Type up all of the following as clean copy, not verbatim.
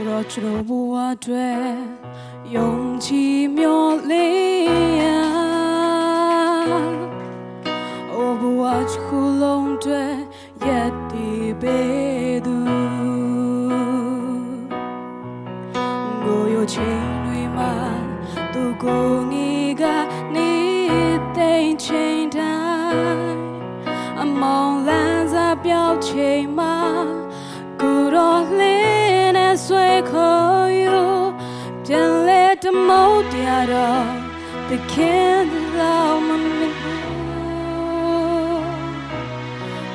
တော့ကျွန်တော်ဘဝအတွက်ယုံကြည်မျှော်လင့်ရအိုဘဝတစ်ခုလုံးအတွက်ရက်တည်ပေးသူငိုရချိန်တွေမှာသူကိုငေကနေသိမ့်ချိန်တိုင်းအမောင်လန်းစားပြောက်ချိန်မှာကိုတော့လင်းနဲ့ဆွဲခေါ်ယူပြန်လဲတမုတ်တရားတော့တခင်လောက်မမြင်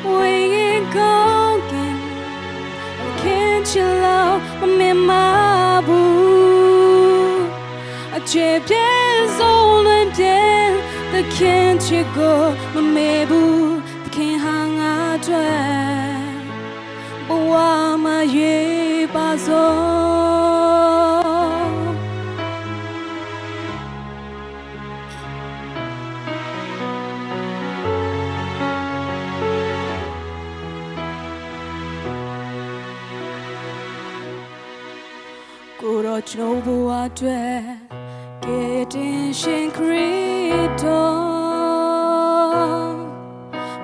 ဝေးကောင်းကင်ခင်ချီလောက်မမြင်မဘူးအချေပြည့်စုံလွင်ပြည့်တခင်ချီကိုမမေ့ဘူးတခင်ဟာငါအတွက်ဘဝမှာရွေးပါစို့ကိုတော့ကျွန်တော်ဘဝအတွက်ကဲတင်ရှင်ခရစ်တော်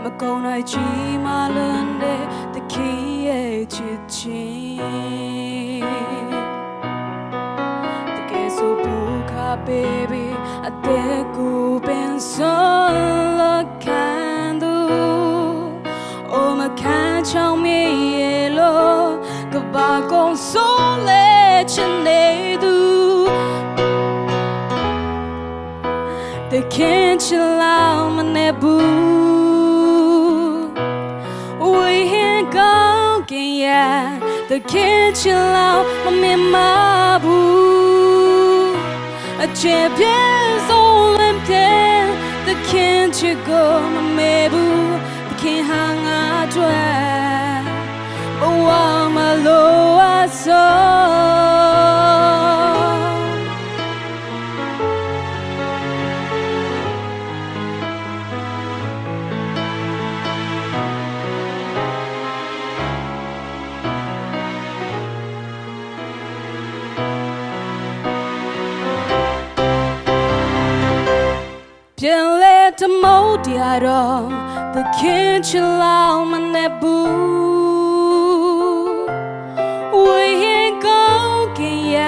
မကုန်းနိုင်ချီမလွန်တဲ့တခင်ရဲ့ချစ်ချင်းတကယ်ဆိုဘူးခါ baby အသက်ကိုပင်ဆုံးလို့ခံသူအိုမခံချောင်းမေးရလို့ကဘာကုန်ဆုံးလဲချင်နေသူတခင်ချင်လောက်မနေဘူးဝေးဟင်ကောင်းကင်ရတခင်ချင်လောက်မမြင်မဘူးအချစ်ပြည့်စုံလင်ပြည့်တခင်ချစ်ကိုမမေ့ဘူးတခင်ဟာငါအတွက်ဘဝမလို့အစောပြန်လဲတမုတ်တရားတော့သခင်ချစ်လောက်မနဲ့ဘူးဝေးရင်ကောင်းကင်ရ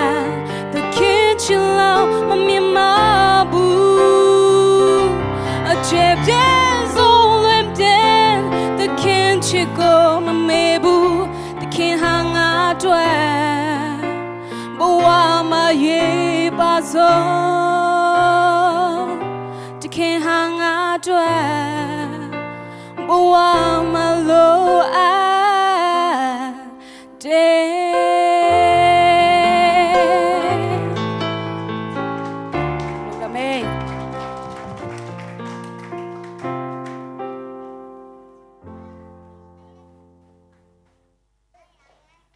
သခင်ချစ်လောက်မမြင်မဘူးအချစ်ပြည့်စုံလွင်ပြည့်သခင်ချစ်ကိုမမေ့ဘူးသခင်ဟာငါအတွက်ဘဝမှာရွေးပါစို့ခင်ဟာငါအတွက်ဘဝမလို့